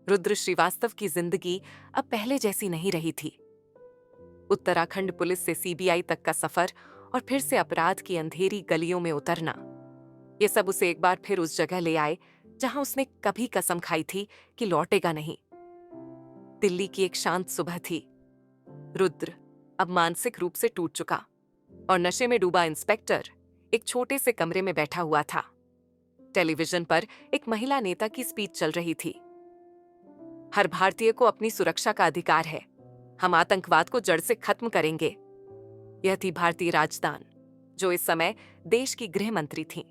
रुद्र श्रीवास्तव की जिंदगी अब पहले जैसी नहीं रही थी। उत्तराखंड पुलिस से सीबीआई तक का सफर और फिर से अपराध की अंधेरी गलियों में उतरना, ये सब उसे एक बार फिर उस जगह ले आए जहां उसने कभी कसम खाई थी कि लौटेगा नहीं। दिल्ली की एक शांत सुबह थी। रुद्र अब मानसिक रूप से टूट चुका और नशे में डूबा इंस्पेक्टर एक छोटे से कमरे में बैठा हुआ था। टेलीविजन पर एक महिला नेता की स्पीच चल रही थी। हर भारतीय को अपनी सुरक्षा का अधिकार है। हम आतंकवाद को जड़ से खत्म करेंगे। यह थी भारतीय राजदान, जो इस समय देश की गृह मंत्री थीं।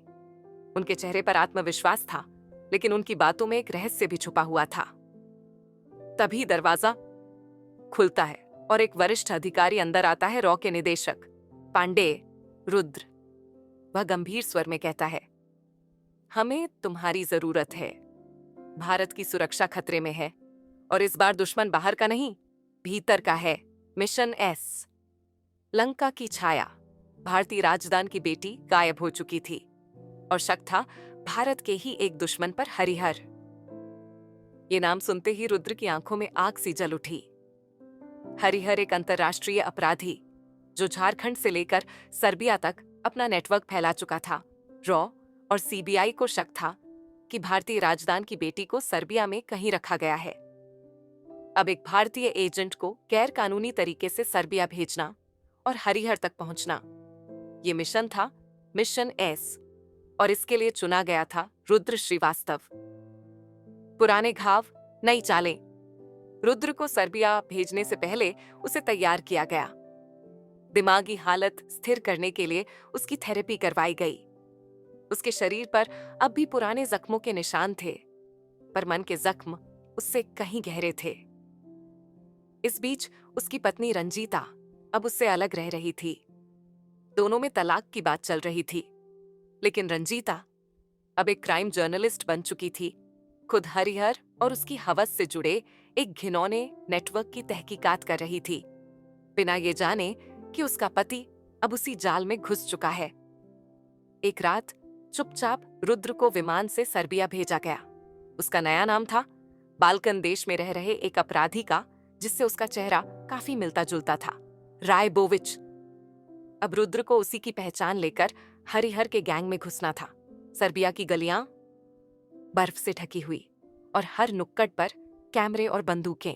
उनके चेहरे पर आत्मविश्वास था, लेकिन उनकी बातों में एक रहस्य भी छुपा हुआ था। तभी दरवाजा खुलता है और एक वरिष्ठ अधिकारी अंदर आता है। रॉ के निदेशक पांडे, रुद्र, वह गंभीर स्वर में कहता है, हमें तुम्हारी जरूरत है। भारत की सुरक्षा खतरे में है और इस बार दुश्मन बाहर का नहीं, भीतर का है। Mission S. लंका की छाया। भारतीय राजदान की बेटी गायब हो चुकी थी और शक था भारत के ही एक दुश्मन पर, हरिहर। ये नाम सुनते ही रुद्र की आंखों में आग सी जल उठी। हरिहर एक अंतर्राष्ट्रीय अपराधी जो झारखंड से लेकर सर्बिया तक अपना नेटवर्क फैला चुका था। रॉ और सीबीआई को शक था कि भारतीय राजदान की बेटी को सर्बिया में कहीं रखा गया है। अब एक भारतीय एजेंट को गैर कानूनी तरीके से सर्बिया भेजना और हरिहर तक पहुंचना, ये मिशन था, मिशन एस। और इसके लिए चुना गया था रुद्र श्रीवास्तव। पुराने घाव, नई चालें। रुद्र को सर्बिया भेजने से पहले उसे तैयार किया गया। दिमागी हालत स्थिर करने के लिए उसकी थेरेपी करवाई गई। उसके शरीर पर अब भी पुराने जख्मों के निशान थे, पर मन के जख्म उससे कहीं गहरे थे। इस बीच उसकी पत्नी रंजीता अब उससे अलग रह रही थी। दोनों में तलाक की बात चल रही थी, लेकिन रंजीता अब एक क्राइम जर्नलिस्ट बन चुकी थी। खुद हरिहर और उसकी हवस से जुड़े एक घिनौने नेटवर्क की तहकीकात कर रही थी, बिना ये जाने कि उसका पति अब उसी जाल में घुस चुका है। एक रात चुपचाप रुद्र को विमान से सर्बिया भेजा गया। उसका नया नाम था, बाल्कन देश में रह रहे एक अपराधी का जिससे उसका चेहरा काफी मिलता जुलता था, रायबोविच। अब रुद्र को उसी की पहचान लेकर हरिहर के गैंग में घुसना था। सर्बिया की गलियां बर्फ से ढकी हुई और हर नुक्कड़ पर कैमरे और बंदूकें।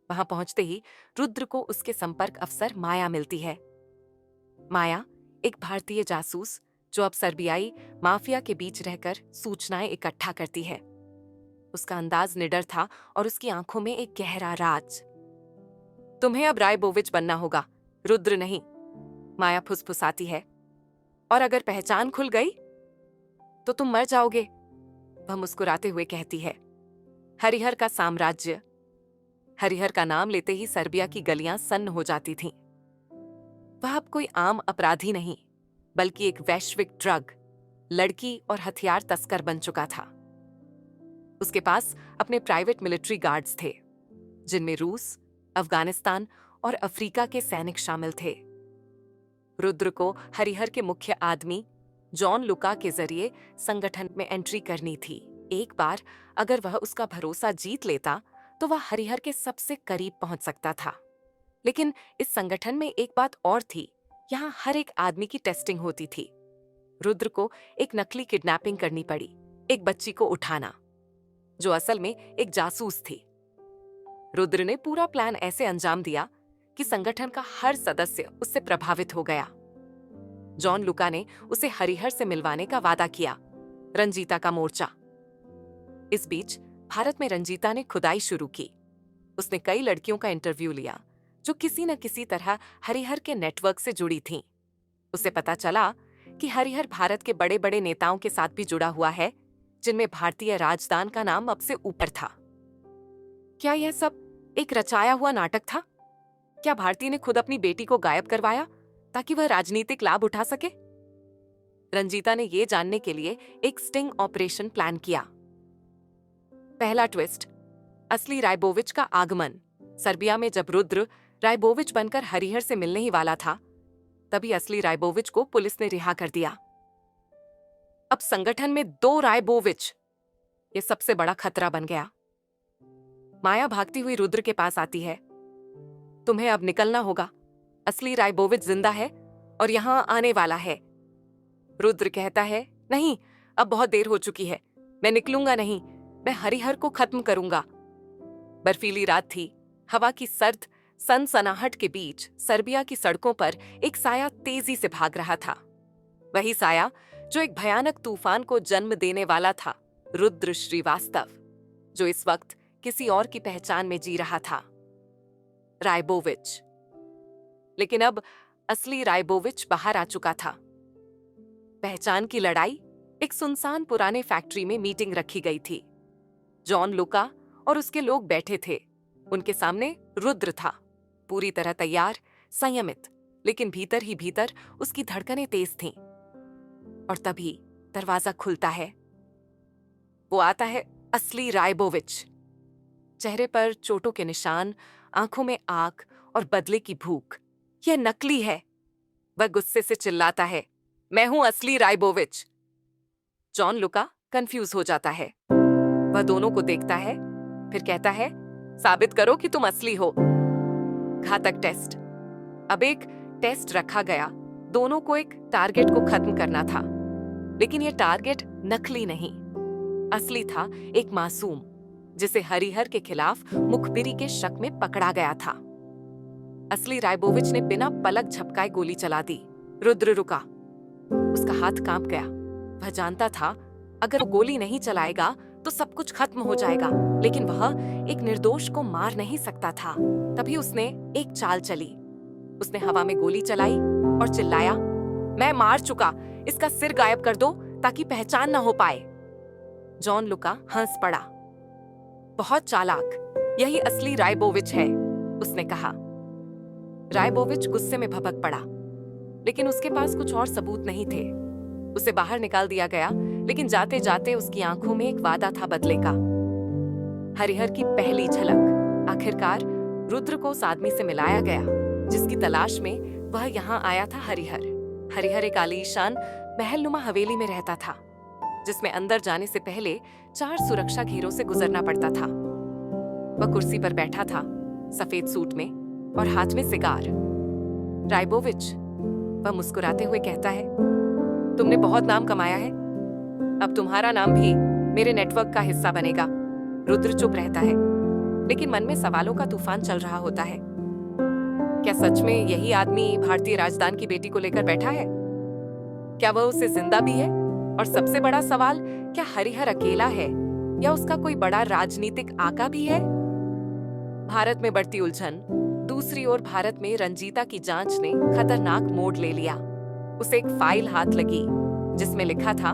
वहां पहुंचते ही रुद्र को उसके संपर्क अफसर माया मिलती है। माया एक भारतीय जासूस जो अब सर्बियाई माफिया के बीच रहकर सूचनाएं इकट्ठा करती है। उसका अंदाज निडर था और उसकी आंखों में एक गहरा राज। तुम्हें अब रायबोविच बनना होगा, रुद्र नहीं, माया फुसफुसाती है। और अगर पहचान खुल गई तो तुम मर जाओगे, वह मुस्कुराते हुए कहती है। हरिहर का साम्राज्य। हरिहर का नाम लेते ही सर्बिया की गलियां सन्न हो जाती थीं। वह अब कोई आम अपराधी नहीं, बल्कि एक वैश्विक ड्रग, लड़की और हथियार तस्कर बन चुका था। उसके पास अपने प्राइवेट मिलिट्री गार्ड्स थे, जिनमें रूस, अफगानिस्तान और अफ्रीका के सैनिक शामिल थे। रुद्र को हरिहर के मुख्य आदमी जॉन लुका के जरिए संगठन में एंट्री करनी थी। एक बार अगर वह उसका भरोसा जीत लेता तो वह हरिहर के सबसे करीब पहुंच सकता था। लेकिन इस संगठन में एक बात और थी, यहाँ हर एक आदमी की टेस्टिंग होती थी। रुद्र को एक नकली किडनैपिंग करनी पड़ी, एक बच्ची को उठाना, जो असल में एक जासूस थी। रुद्र ने पूरा प्लान ऐसे अंजाम दिया कि संगठन का हर सदस्य उससे प्रभावित हो गया। जॉन लुका ने उसे हरिहर से मिलवाने का वादा किया। रंजीता का मोर्चा। इस बीच भारत में रंजीता ने खुदाई शुरू की। उसने कई लड़कियों का इंटरव्यू लिया जो किसी न किसी तरह हरिहर के नेटवर्क से जुड़ी थीं। उसे पता चला कि हरिहर भारत के बड़े बड़े नेताओं के साथ भी जुड़ा हुआ है, जिनमें भारतीय राजदान का नाम अब से ऊपर था। क्या यह सब एक रचाया हुआ नाटक था? क्या भारती ने खुद अपनी बेटी को गायब करवाया ताकि वह राजनीतिक लाभ उठा सके? रंजीता ने यह जानने के लिए एक स्टिंग ऑपरेशन प्लान किया। पहला ट्विस्ट, असली रायबोविच का आगमन। सर्बिया में जब रुद्र रायबोविच बनकर हरिहर से मिलने ही वाला था, तभी असली रायबोविच को पुलिस ने रिहा कर दिया। अब संगठन में 2 रायबोविच, यह सबसे बड़ा खतरा बन गया। माया भागती हुई रुद्र के पास आती है। तुम्हें अब निकलना होगा, असली रायबोविच जिंदा है और यहां आने वाला है। रुद्र कहता है, नहीं, अब बहुत देर हो चुकी है, मैं निकलूंगा नहीं, मैं हरिहर को खत्म करूंगा। बर्फीली रात थी। हवा की सर्द सनसनाहट के बीच सर्बिया की सड़कों पर एक साया तेजी से भाग रहा था। वही साया जो एक भयानक तूफान को जन्म देने वाला था, रुद्र श्रीवास्तव, जो इस वक्त किसी और की पहचान में जी रहा था, रायबोविच। लेकिन अब असली रायबोविच बाहर आ चुका था। पहचान की लड़ाई। एक सुनसान पुराने फैक्ट्री में मीटिंग रखी गई थी। जॉन लुका और उसके लोग बैठे थे। उनके सामने रुद्र था, पूरी तरह तैयार, संयमित, लेकिन भीतर ही भीतर उसकी धड़कनें तेज थीं। और तभी दरवाजा खुलता है। वो आता है असली रायबोविच। चेहरे पर चोटों के निशान, आंखों में आग और बदले की भूख। यह नकली है। वह गुस्से से चिल्लाता है, मैं हूं असली रायबोविच। जॉन लुका कंफ्यूज हो जाता है। वह दोनों को देखता है, फिर कहता है, साबित करो कि तुम असली हो। घातक टेस्ट। अब एक टेस्ट रखा गया। दोनों को एक टारगेट को खत्म करना था, लेकिन यह टारगेट नकली नहीं, असली था। एक मासूम जिसे हरिहर के खिलाफ मुखबिरी के शक में पकड़ा गया था। असली रायबोविच ने बिना पलक झपकाए गोली चला दी। रुद्र रुका। उसका हाथ कांप गया। वह जानता था, अगर वो गोली नहीं चलाएगा तो सब कुछ खत्म हो जाएगा, लेकिन वह एक निर्दोष को मार नहीं सकता था। तभी उसने एक चाल चली। उसने हवा में गोली चलाई और चिल्लाया, मैं मार चुका, इसका सिर गायब कर दो ताकि पहचान न हो पाए। जॉन लुका हंस पड़ा। बहुत चालाक, यही असली रायबोविच है, उसने कहा। रायबोविच गुस्से में भभक पड़ा, लेकिन उसके पास कुछ और सबूत नहीं थे। उसे बाहर निकाल दिया गया, लेकिन जाते जाते उसकी आंखों में एक वादा था बदले का। हरिहर की पहली झलक। आखिरकार रुद्र को उस आदमी से मिलाया गया जिसकी तलाश में वह यहाँ आया था। हरिहर एक आलीशान महलनुमा हवेली में रहता था, जिसमें अंदर जाने से पहले 4 सुरक्षा घेरों से गुजरना पड़ता था। वह कुर्सी पर बैठा था, सफेद सूट में और हाथ में सिगार। रायबोविच, वह मुस्कुराते हुए कहता है, तुमने बहुत नाम कमाया है, अब तुम्हारा नाम भी मेरे नेटवर्क का हिस्सा बनेगा। रुद्र चुप रहता है, लेकिन मन में सवालों का तूफान चल रहा होता है। क्या सच में यही आदमी भारतीय राजदान की बेटी को लेकर बैठा है? क्या वह उसे जिंदा भी है? और सबसे बड़ा सवाल, क्या हरिहर अकेला है या उसका कोई बड़ा राजनीतिक आका भी है? भारत में बढ़ती उलझन। दूसरी ओर भारत में रंजीता की जांच ने खतरनाक मोड़ ले लिया। उसे एक फाइल हाथ लगी जिसमें लिखा था,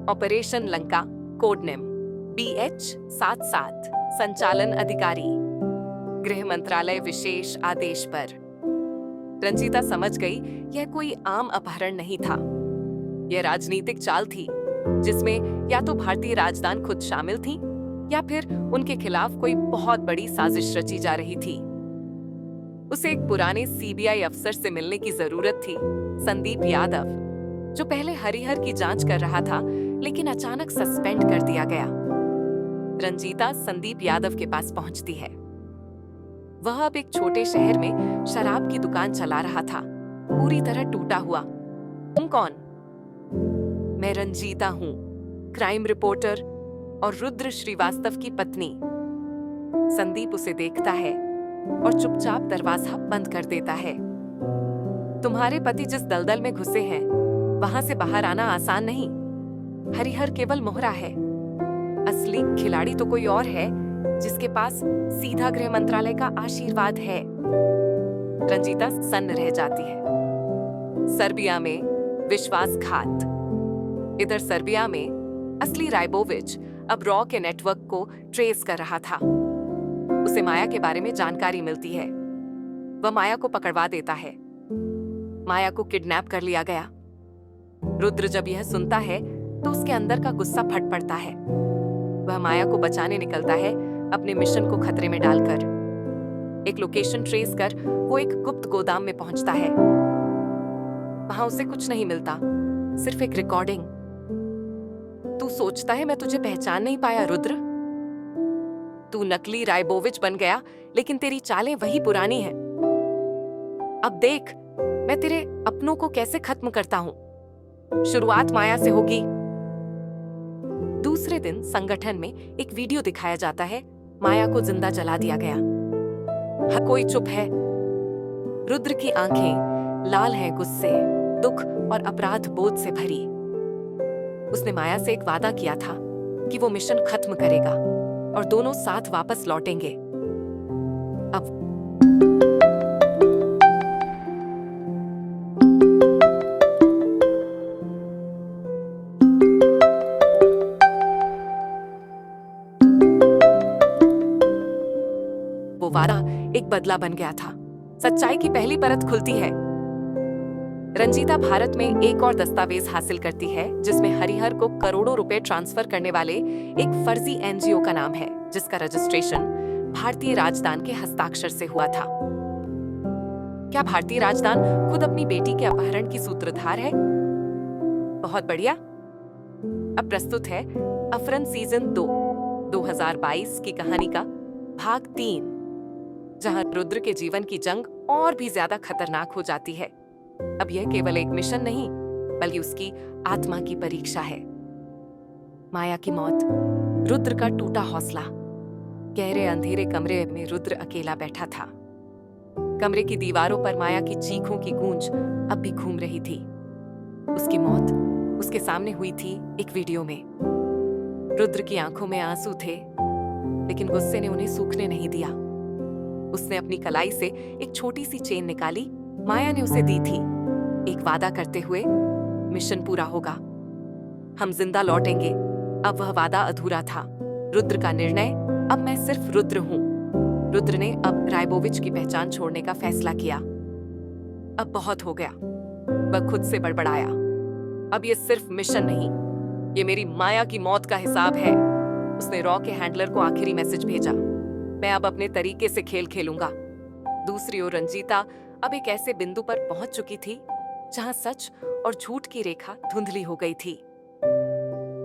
operation Lanka, code name BH-77, संचालन अधिकारी, गृह मंत्रालय विशेष आदेश पर। रंजीता समझ गई यह कोई आम अपहरण नहीं था। यह राजनीतिक चाल थी जिसमें या तो भारतीय राजदान खुद शामिल थी या फिर उनके खिलाफ कोई बहुत बड़ी साजिश रची जा रही थी। उसे एक पुराने CBI अफसर से मिलने की जरूरत थी, संदीप यादव, जो पहले हरिहर की जांच कर रहा था लेकिन अचानक सस्पेंड कर दिया गया। रंजीता संदीप यादव के पास पहुंचती है। वह अब एक छोटे शहर में शराब की दुकान चला रहा था, पूरी तरह टूटा हुआ। तुम कौन? मैं रंजीता हूं, क्राइम रिपोर्टर और रुद्र श्रीवास्तव की पत्नी। संदीप उसे देखता है और चुपचाप दरवाजा बंद कर देता है। तुम्हारे पति जिस दलदल में घुसे हैं, वहां से बाहर आना आसान नहीं। हरिहर केवल मोहरा है, असली खिलाड़ी तो कोई और है जिसके पास सीधा गृह मंत्रालय का आशीर्वाद है। रंजीता सन्न रह जाती है। सर्बिया में विश्वासघात। इधर सर्बिया में असली रायबोविच अब रॉ के नेटवर्क को ट्रेस कर रहा था। उसे माया के बारे में जानकारी मिलती है। वह माया को पकड़वा देता है। माया को किडनैप कर लिया गया। रुद्र जब यह सुनता है तो उसके अंदर का गुस्सा फट पड़ता है। वह माया को बचाने निकलता है, अपने मिशन को खतरे में डालकर। एक लोकेशन ट्रेस कर वो एक गुप्त गोदाम में पहुंचता है। वहां उसे कुछ नहीं मिलता, सिर्फ एक रिकॉर्डिंग। तू सोचता है मैं तुझे पहचान नहीं पाया रुद्र? तू नकली रायबोविच बन गया, लेकिन तेरी चालें वही पुरानी हैं। अब देख मैं तेरे अपनों को कैसे खत्म करता हूं। शुरुआत माया से होगी। दूसरे दिन संगठन में एक वीडियो दिखाया जाता है। माया को जिंदा जला दिया गया। हर कोई चुप है। रुद्र की आंखें लाल हैं गुस्से, दुख और अपराध बोध से भरी। उसने माया से एक वादा किया था कि वो मिशन खत्म करेगा और दोनों साथ वापस लौटेंगे। अब वो वादा एक बदला बन गया था। सच्चाई की पहली परत खुलती है। रंजीता भारत में एक और दस्तावेज हासिल करती है जिसमें हरिहर को करोड़ों रुपए ट्रांसफर करने वाले एक फर्जी एनजीओ का नाम है, जिसका रजिस्ट्रेशन भारतीय राजदान के हस्ताक्षर से हुआ था। क्या भारतीय राजदान खुद अपनी बेटी के अपहरण की सूत्रधार है? बहुत बढ़िया। अब प्रस्तुत है अफरन सीजन 2 2022 की कहानी का भाग 3, जहां रुद्र के जीवन की जंग और भी ज्यादा खतरनाक हो जाती है। अब यह केवल एक मिशन नहीं, बल्कि उसकी आत्मा की परीक्षा है। माया की मौत, रुद्र का टूटा हौसला। गहरे अंधेरे कमरे में रुद्र अकेला बैठा था। कमरे की दीवारों पर माया की चीखों की गूंज अब भी घूम रही थी। उसकी मौत उसके सामने हुई थी एक वीडियो में। रुद्र की आंखों में आंसू थे, लेकिन गुस्से ने उन्हें सूखने नहीं दिया। उसने अपनी कलाई से एक छोटी सी चेन निकाली। माया ने उसे दी थी, एक वादा करते हुए, मिशन पूरा होगा, हम जिंदा लौटेंगे। अब वह वादा अधूरा था। रुद्र का निर्णय, अब मैं सिर्फ रुद्र हूं। रुद्र ने अब रायबोविच की पहचान छोड़ने का फैसला किया। अब बहुत हो गया। वह खुद से बड़बड़ाया। अब ये सिर्फ मिशन नहीं, ये मेरी माया की मौत का हिसाब है। उसने रॉ के हैंडलर को आखिरी मैसेज भेजा, मैं अब अपने तरीके से खेल खेलूंगा। दूसरी ओर रंजीता अब एक ऐसे बिंदु पर पहुंच चुकी थी जहां सच और झूठ की रेखा धुंधली हो गई थी।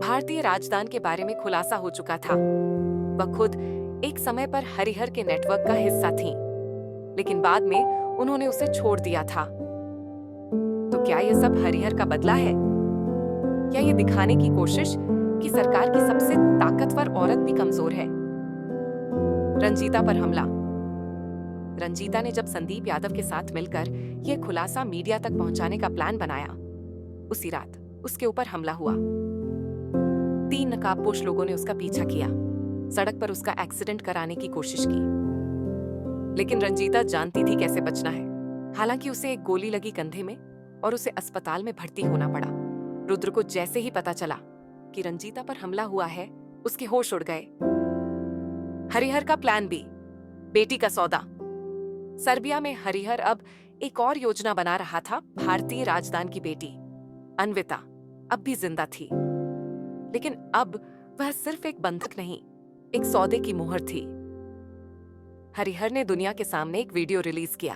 भारतीय राजदान के बारे में खुलासा हो चुका था। वह खुद एक समय पर हरिहर के नेटवर्क का हिस्सा थी, लेकिन बाद में उन्होंने उसे छोड़ दिया था। तो क्या यह सब हरिहर का बदला है? क्या यह दिखाने की कोशिश कि सरकार की सबसे ताकतवर औरत भी कमजोर है? रंजीता पर हमला। रंजीता ने जब संदीप यादव के साथ मिलकर यह खुलासा मीडिया तक पहुंचाने का प्लान बनाया, उसी रात उसके ऊपर हमला हुआ। 3 नकाबपोश लोगों ने उसका पीछा किया, सड़क पर उसका एक्सीडेंट कराने की कोशिश की। लेकिन रंजीता जानती थी कैसे बचना है। हालांकि उसे एक गोली लगी कंधे में और उसे अस्पताल में भर्ती होना पड़ा। रुद्र को जैसे ही पता चला कि रंजीता पर हमला हुआ है, उसके होश उड़ गए। हरिहर का प्लान बी, बेटी का सौदा। सर्बिया में हरिहर अब एक और योजना बना रहा था। भारतीय राजदान की बेटी अन्विता अब भी जिंदा थी, लेकिन अब वह सिर्फ एक बंधक नहीं, एक सौदे की मोहर थी। हरिहर ने दुनिया के सामने एक वीडियो रिलीज किया,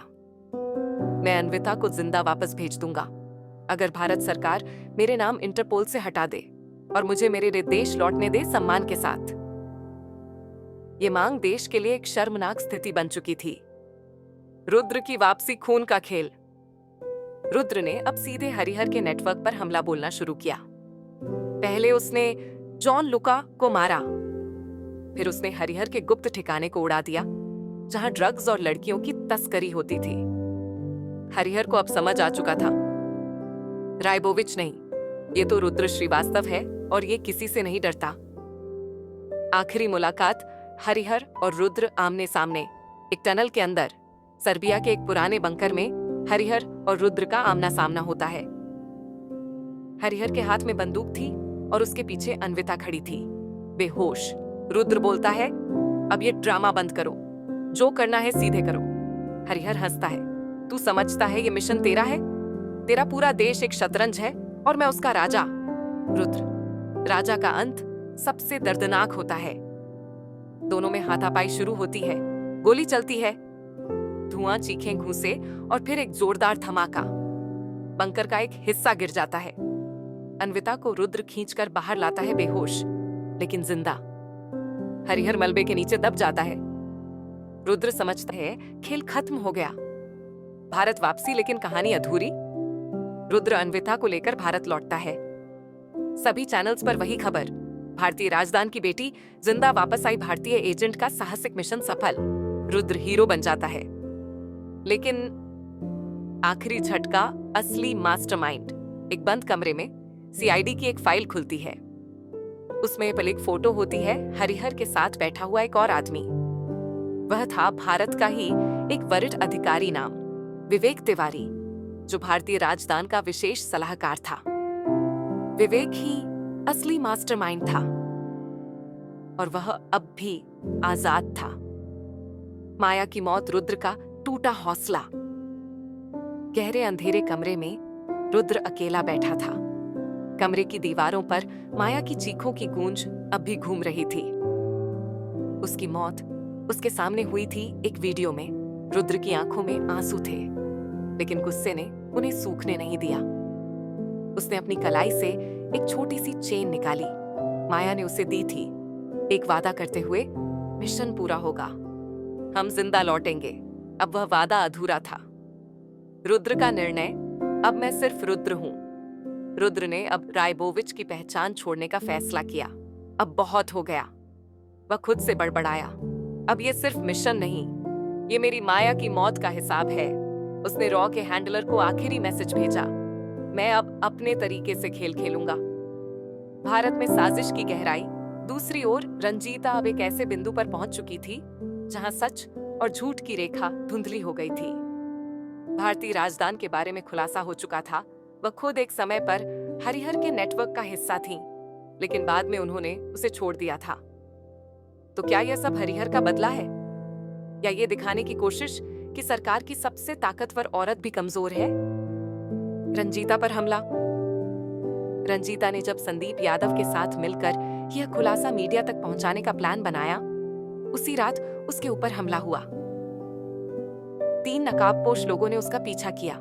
मैं अन्विता को जिंदा वापस भेज दूंगा अगर भारत सरकार मेरे नाम इंटरपोल से हटा दे और मुझे मेरे देश लौटने दे सम्मान के साथ। ये मांग देश के लिए एक शर्मनाक स्थिति बन चुकी थी। रुद्र की वापसी, खून का खेल। रुद्र ने अब सीधे हरिहर के नेटवर्क पर हमला बोलना शुरू किया। पहले उसने जॉन लुका को मारा, फिर उसने हरिहर के गुप्त ठिकाने को उड़ा दिया जहां ड्रग्स और लड़कियों की तस्करी होती थी। हरिहर को अब समझ आ चुका था, रायबोविच नहीं, ये तो रुद्र श्रीवास्तव है और ये किसी से नहीं डरता। आखिरी मुलाकात हरिहर और रुद्र आमने सामने एक टनल के अंदर। सर्बिया के एक पुराने बंकर में हरिहर और रुद्र का आमना सामना होता है। हरिहर के हाथ में बंदूक थी और उसके पीछे अन्विता खड़ी थी, बेहोश। रुद्र बोलता है, अब ये ड्रामा बंद करो, जो करना है सीधे करो। हरिहर हंसता है, तू समझता है ये मिशन तेरा है? तेरा पूरा देश एक शतरंज है और मैं उसका राजा। रुद्र, राजा का अंत सबसे दर्दनाक होता है। दोनों में हाथापाई शुरू होती है, गोली चलती है, धुआं, चीखें, घूंसे और फिर एक जोरदार धमाका। बंकर का एक हिस्सा गिर जाता है। अन्विता को रुद्र खींचकर बाहर लाता है, बेहोश लेकिन जिंदा। हरिहर मलबे के नीचे दब जाता है। रुद्र समझता है खेल खत्म हो गया। भारत वापसी लेकिन कहानी अधूरी। रुद्र अन्विता को लेकर भारत लौटता है। सभी चैनल्स पर वही खबर, भारतीय राजदान की बेटी जिंदा वापस आई, भारतीय एजेंट का साहसिक मिशन सफल, रुद्र हीरो बन जाता है। लेकिन आखिरी झटका, असली मास्टरमाइंड। एक बंद कमरे में सीआईडी की एक फाइल खुलती है। उसमें पल एक फोटो होती है, हरिहर के साथ बैठा हुआ एक और आदमी। वह था भारत का ही एक वरिष्ठ अधिकारी, नाम विवेक तिवारी, जो भारतीय राजदान का विशेष सलाहकार था। विवेक ही असली मास्टरमाइंड था और वह अब भी आजाद था। माया की मौत, रुद्र का टूटा हौसला। गहरे अंधेरे कमरे में रुद्र अकेला बैठा था। कमरे की दीवारों पर माया की चीखों की गूंज अब भी घूम रही थी। उसकी मौत उसके सामने हुई थी एक वीडियो में। रुद्र की आंखों में आंसू थे, लेकिन गुस्से ने उन्हें सूखने नहीं दिया। उसने अपनी कलाई से एक छोटी सी चेन निकाली। माया ने उसे दी थी, एक वादा करते हुए, मिशन पूरा होगा, हम जिंदा लौटेंगे। अब वह वादा अधूरा था। रुद्र का निर्णय, अब मैं सिर्फ रुद्र हूं। रुद्र ने अब रायबोविच की पहचान छोड़ने का फैसला किया। अब बहुत हो गया। वह खुद से बड़बड़ाया, अब ये सिर्फ मिशन नहीं, ये मेरी माया की मौत का हिसाब है। उसने रॉ के हैंडलर को आखिरी मैसेज भेजा, मैं अब अपने तरीके से खेल खेलूंगा। भारत में साजिश की गहराई। दूसरी ओर रंजीता अब एक ऐसे बिंदु पर पहुंच चुकी थी जहां सच और झूठ की रेखा धुंधली हो गई थी। भारतीय राजदान के बारे में खुलासा हो चुका था। वह खुद एक समय पर हरिहर के नेटवर्क का हिस्सा थी, लेकिन बाद में उन्होंने उसे छोड़ दिया था। तो क्या यह सब हरिहर का बदला है, या ये दिखाने की कोशिश कि सरकार की सबसे ताकतवर औरत भी कमजोर है? रंजीता पर हमला। रंजीता ने जब संदीप यादव के साथ मिलकर यह खुलासा मीडिया तक पहुंचाने का प्लान बनाया, उसी रात उसके ऊपर हमला हुआ। 3 नकाबपोश लोगों ने उसका पीछा किया,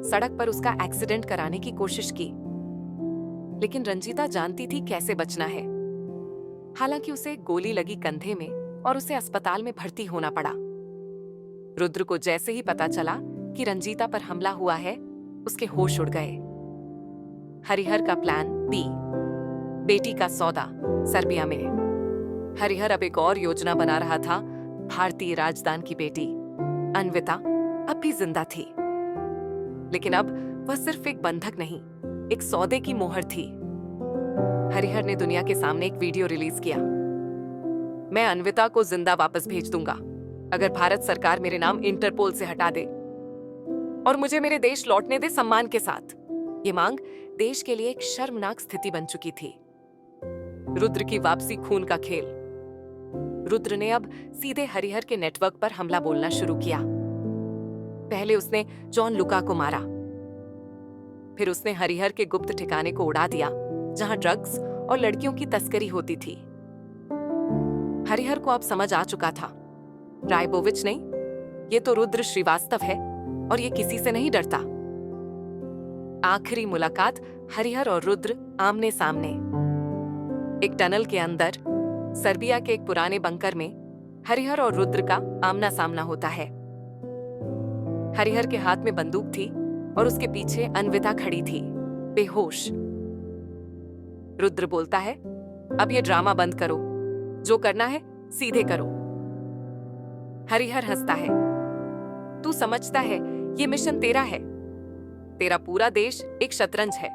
सड़क पर उसका एक्सीडेंट कराने की कोशिश की। लेकिन रंजीता जानती थी कैसे बचना है। हालांकि उसे गोली लगी कंधे में और उसे अस्पताल में भर्ती होना पड़ा। रुद्र को जैसे ही पता चला कि रंजीता पर हमला हुआ है, उसके होश उड़ गए। हरिहर का प्लान बी, बेटी का सौदा, सर्बिया में। हरिहर अब एक और योजना बना रहा था। भारतीय राजदान की बेटी अन्विता अब भी जिंदा थी, लेकिन अब वह सिर्फ एक बंधक नहीं, एक सौदे की मोहर थी। हरिहर ने दुनिया के सामने एक वीडियो रिलीज किया, मैं अन्विता को जिंदा वापस भेज दूंगा अगर भारत सरकार मेरे नाम इंटरपोल से हटा दे और मुझे मेरे देश लौटने दे सम्मान के साथ। ये मांग देश के लिए एक शर्मनाक स्थिति बन चुकी थी। रुद्र की वापसी, खून का खेल। रुद्र ने अब सीधे हरिहर के नेटवर्क पर हमला बोलना शुरू किया। पहले उसने जॉन लुका को मारा, फिर उसने हरिहर के गुप्त ठिकाने को उड़ा दिया जहां ड्रग्स और लड़कियों की तस्करी होती थी। हरिहर को अब समझ आ चुका था, रायबोविच नहीं, ये तो रुद्र श्रीवास्तव है और ये किसी से नहीं डरता। आखिरी मुलाकात, हरिहर और रुद्र आमने सामने। एक टनल के अंदर सर्बिया के एक पुराने बंकर में हरिहर और रुद्र का आमना सामना होता है। हरिहर के हाथ में बंदूक थी और उसके पीछे अन्विता खड़ी थी, बेहोश। रुद्र बोलता है, अब ये ड्रामा बंद करो, जो करना है सीधे करो। हरिहर हंसता है, तू समझता है ये मिशन तेरा है, तेरा पूरा देश एक शतरंज है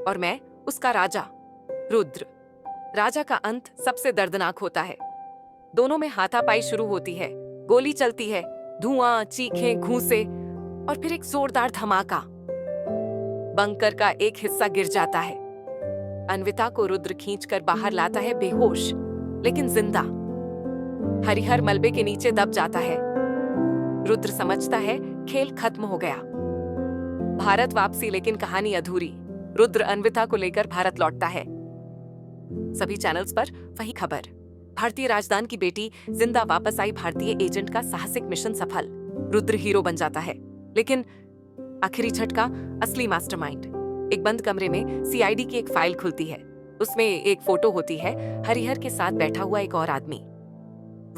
और मैं उसका राजा। रुद्र, राजा का अंत सबसे दर्दनाक होता है। दोनों में हाथापाई शुरू होती है, गोली चलती है, धुआं, चीखें, घूंसे और फिर एक जोरदार धमाका। बंकर का एक हिस्सा गिर जाता है। अन्विता को रुद्र खींचकर बाहर लाता है, बेहोश लेकिन जिंदा। हरिहर मलबे के नीचे दब जाता है। रुद्र समझता है खेल खत्म हो गया। भारत वापसी लेकिन कहानी अधूरी। रुद्र अन्विता को लेकर भारत लौटता है। सभी चैनल्स पर वही खबर, भारतीय राजदान की बेटी जिंदा वापस आई, भारतीय एजेंट का साहसिक मिशन सफल, रुद्र हीरो बन जाता है। लेकिन आखिरी झटका, असली मास्टरमाइंड। एक बंद कमरे में सीआईडी की एक फाइल खुलती है। उसमें एक फोटो होती है हरिहर के साथ बैठा हुआ एक और आदमी।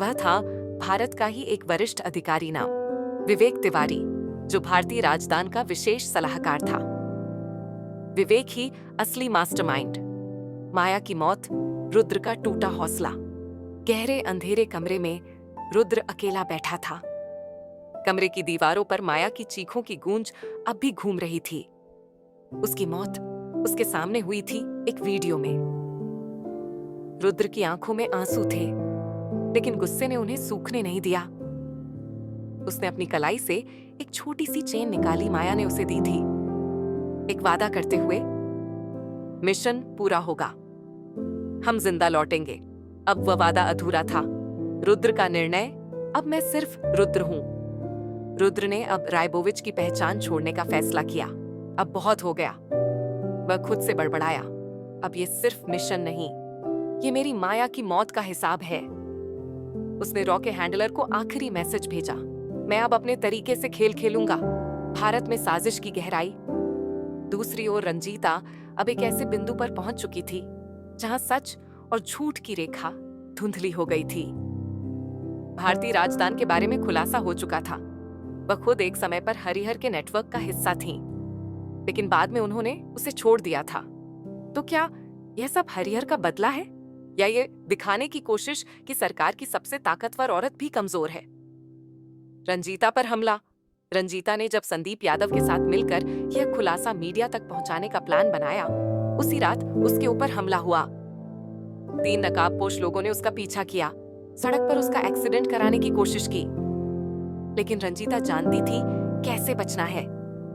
वह था भारत का ही एक वरिष्ठ अधिकारी नाम विवेक तिवारी, जो भारतीय राजदान का विशेष सलाहकार था। विवेक ही असली मास्टरमाइंड। माया की मौत, रुद्र का टूटा हौसला। गहरे अंधेरे कमरे में रुद्र अकेला बैठा था। कमरे की दीवारों पर माया की चीखों की गूंज अब भी घूम रही थी। उसकी मौत उसके सामने हुई थी एक वीडियो में। रुद्र की आंखों में आंसू थे, लेकिन गुस्से ने उन्हें सूखने नहीं दिया। उसने अपनी कलाई से एक छोटी सी चेन निकाली। माया ने उसे दी थी, एक वादा करते हुए, मिशन पूरा होगा, हम जिंदा लौटेंगे। अब वह वादा अधूरा था। रुद्र का निर्णय, अब मैं सिर्फ रुद्र हूं। रुद्र ने अब रायबोविच की पहचान छोड़ने का फैसला किया। अब बहुत हो गया। वह खुद से बड़बड़ाया, अब ये सिर्फ मिशन नहीं, ये मेरी माया की मौत का हिसाब है। उसने रॉ के हैंडलर को आखिरी मैसेज भेजा, मैं अब अपने तरीके से खेल खेलूंगा। भारत में साजिश की गहराई। दूसरी ओर रंजीता अब एक ऐसे बिंदु पर पहुंच चुकी थी जहां सच और झूठ की रेखा धुंधली हो गई थी। भारतीय राजदान के बारे में खुलासा हो चुका था। वह खुद एक समय पर हरिहर के नेटवर्क का हिस्सा थी, लेकिन बाद में उन्होंने उसे छोड़ दिया था। तो क्या यह सब हरिहर का बदला है, या ये दिखाने की कोशिश कि सरकार की सबसे ताकतवर औरत भी कमजोर है? रंजीता पर हमला। रंजीता ने जब संदीप यादव के साथ मिलकर यह खुलासा मीडिया तक पहुंचाने का प्लान बनाया, उसी रात उसके ऊपर हमला हुआ। 3 नकाबपोश लोगों ने उसका पीछा किया, सड़क पर उसका एक्सीडेंट कराने की कोशिश की। लेकिन रंजीता जानती थी कैसे बचना है।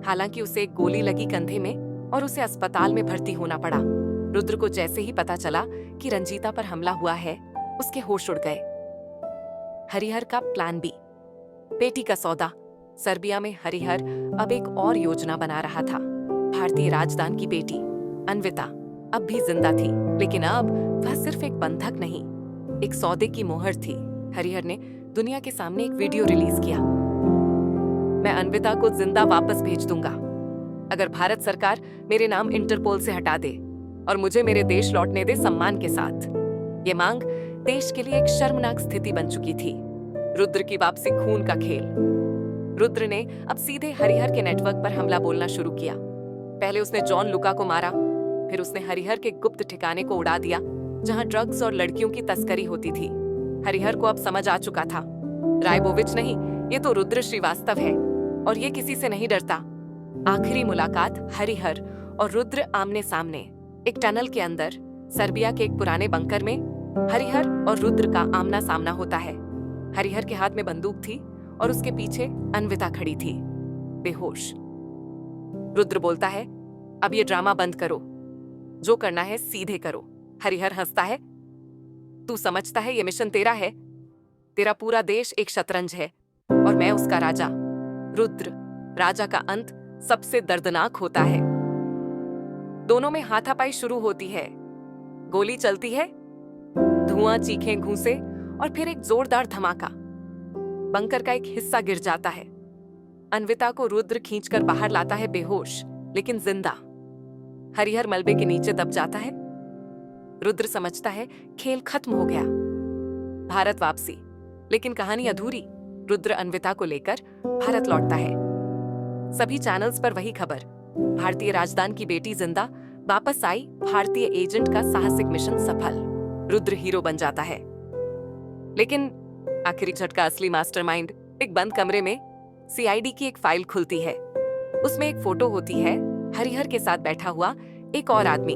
हालांकि उसे एक गोली लगी कंधे में और उसे अस्पताल में भर्ती होना पड़ा। रुद्र को जैसे ही पता चला कि रंजीता पर हमला हुआ है, उसके होश उड़ गए। हरिहर का प्लान बी, बेटी का सौदा। सर्बिया में हरिहर अब एक और योजना बना रहा था। भारतीय राजदान की बेटी अन्विता अब भी जिंदा थी, लेकिन अब वह सिर्फ एक बंधक नहीं, एक सौदे की मोहर थी। हरिहर ने दुनिया के सामने एक वीडियो रिलीज किया, मैं अन्विता को जिंदा वापस भेज दूंगा अगर भारत सरकार मेरे नाम इंटरपोल से हटा दे और मुझे मेरे देश लौटने दे सम्मान के साथ। ये मांग देश के लिए एक शर्मनाक स्थिति बन चुकी थी। रुद्र की वापसी खून का खेल। रुद्र ने अब सीधे हरिहर के नेटवर्क पर हमला बोलना शुरू किया। पहले उसने जॉन लुका को मारा, फिर उसने हरिहर के गुप्त ठिकाने को उड़ा दिया जहां ड्रग्स और लड़कियों की तस्करी होती थी। हरिहर को अब समझ आ चुका था, रायबोविच नहीं, ये तो रुद्र श्रीवास्तव है और ये किसी से नहीं डरता। आखिरी मुलाकात हरिहर और रुद्र आमने सामने एक टनल के अंदर, सर्बिया के एक पुराने बंकर में हरिहर और रुद्र का आमना सामना होता है। हरिहर के हाथ में बंदूक थी और उसके पीछे अन्विता खड़ी थी, बेहोश। रुद्र बोलता है, अब ये ड्रामा बंद करो, जो करना है सीधे करो। हरिहर हंसता है, तू समझता है ये मिशन तेरा है? तेरा पूरा देश एक शतरंज है और मैं उसका राजा। रुद्र, राजा का अंत सबसे दर्दनाक होता है। दोनों में हाथापाई शुरू होती है, गोली चलती है, धुआं, चीखें, घूंसे और फिर एक जोरदार धमाका। बंकर का एक हिस्सा गिर जाता है। अन्विता को रुद्र खींचकर बाहर लाता है, बेहोश लेकिन जिंदा। हरिहर मलबे के नीचे दब जाता है। रुद्र समझता है खेल खत्म हो गया। भारत वापसी, लेकिन कहानी अधूरी। रुद्र अन्विता को लेकर भारत लौटता है। सभी चैनल्स पर वही खबर, भारतीय राजदान की बेटी जिंदा, वापस आई, भारतीय एजेंट का साहसिक मिशन सफल। रुद्र हीरो बन जाता है। लेकिन आखिरी झटका, असली मास्टरमाइंड। एक बंद कमरे में सीआईडी की एक फाइल खुलती है। उसमें एक फोटो होती है हरिहर के साथ बैठा हुआ एक और आदमी।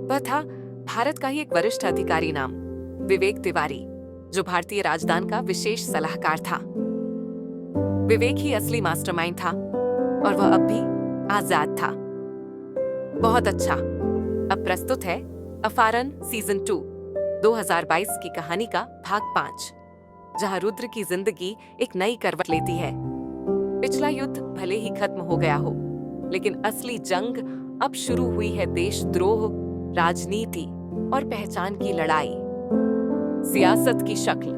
वह था भारत का ही एक वरिष्ठ अधिकारी नाम विवेक तिवारी, जो भारतीय राजदान का विशेष सलाहकार था। विवेक ही असली मास्टरमाइंड था और वह अब भी आजाद था। बहुत अच्छा। अब प्रस्तुत है अफारन सीजन 2 2022 की कहानी का भाग 5, जहां रुद्र की जिंदगी एक नई करवट लेती है। पिछला युद्ध भले ही खत्म हो गया हो, लेकिन असली जंग अब शुरू हुई है। देशद्रोह, राजनीति और पहचान की लड़ाई, सियासत की शक्ल।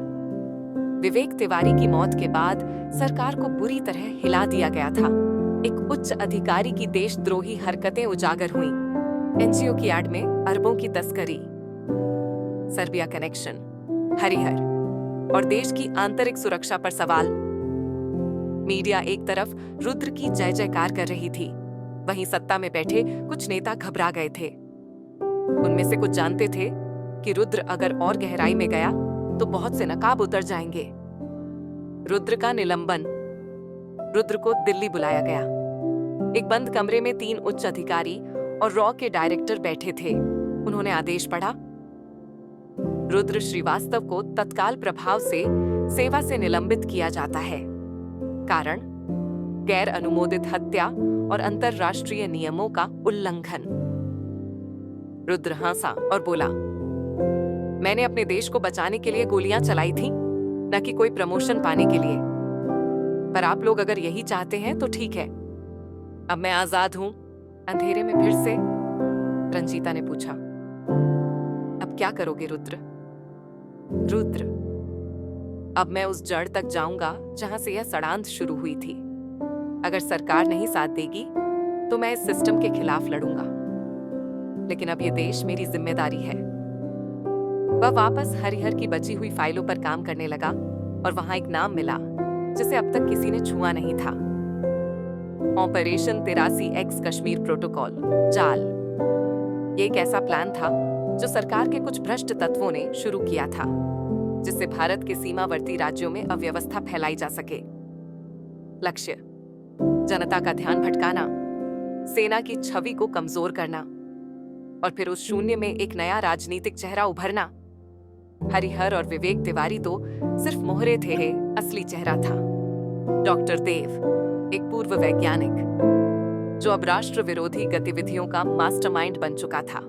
विवेक तिवारी की मौत के बाद सरकार को बुरी तरह हिला दिया गया था। एक उच्च अधिकारी की देशद्रोही हरकतें उजागर हुईं। एनजीओ की एड में अरबों की तस्करी, सर्बिया कनेक्शन, हरिहर और देश की आंतरिक सुरक्षा पर सवाल। मीडिया एक तरफ रुद्र की जय जयकार कर रही थी, वहीं सत्ता में बैठे कुछ नेता घबरा गए थे। उनमें से कुछ जानते थे कि रुद्र अगर और गहराई में गया तो बहुत से नकाब उतर जाएंगे। रुद्र का निलंबन। रुद्र को दिल्ली बुलाया गया। एक बंद कमरे में 3 उच्च अधिकारी और रॉ के डायरेक्टर बैठे थे। उन्होंने आदेश पढ़ा। रुद्र श्रीवास्तव को तत्काल प्रभाव से सेवा से निलंबित किया जाता है। कारण गैर अनुमोदित हत्या और अंतरराष्ट्रीय नियमों का उल्लंघन। रुद्र हंसा और बोला, मैंने अपने देश को बचाने के लिए गोलियां चलाई थीं, न कि कोई प्रमोशन पाने के लिए। पर आप लोग अगर यही चाहते हैं तो ठीक है, अब मैं आजाद हूं। अंधेरे में फिर से रंजीता ने पूछा, अब क्या करोगे रुद्र? रुद्र, अब मैं उस जड़ तक जाऊंगा जहां से यह षड्यंत्र शुरू हुई थी। अगर सरकार नहीं साथ देगी तो मैं इस सिस्टम के खिलाफ लड़ूंगा, लेकिन अब यह देश मेरी जिम्मेदारी है। वह वापस हरिहर की बची हुई फाइलों पर काम करने लगा और वहां एक नाम मिला जिसे अब तक किसी ने छुआ नहीं था। ऑपरेशन 83X कश्मीर प्रोटोकॉल जाल। ये एक ऐसा प्लान था जो सरकार के कुछ भ्रष्ट तत्वों ने शुरू किया था, जिससे भारत के सीमावर्ती राज्यों में अव्यवस्था फैलाई जा सके। लक्ष्य जनता का ध्यान भटकाना, सेना की छवि को कमजोर करना और फिर उस शून्य में एक नया राजनीतिक चेहरा उभरना। हरिहर और विवेक तिवारी तो सिर्फ मोहरे थे, असली चेहरा था डॉक्टर देव, एक पूर्व वैज्ञानिक जो अब राष्ट्र विरोधी गतिविधियों का मास्टरमाइंड बन चुका था।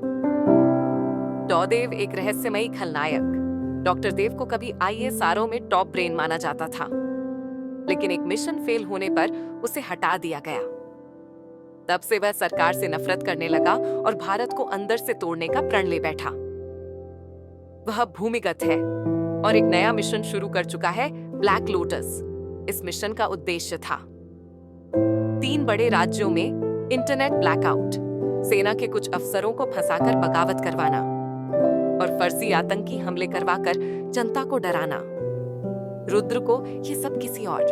डॉदेव एक रहस्यमयी खलनायक। डॉक्टर देव को कभी आईएसआरओ में टॉप ब्रेन माना जाता था, लेकिन एक मिशन फेल होने पर उसे हटा दिया गया। तब से वह सरकार से नफरत करने लगा और भारत को अंदर से तोड़ने का प्रण ले बैठा। वह भूमिगत है और एक नया मिशन शुरू कर चुका है, ब्लैक लोटस। इस मिशन का उद्देश्य था 3 बड़े राज्यों में इंटरनेट ब्लैकआउट, सेना के कुछ अफसरों को फंसाकर बगावत करवाना और फर्जी आतंकी हमले करवाकर जनता को डराना। रुद्र को ये सब किसी और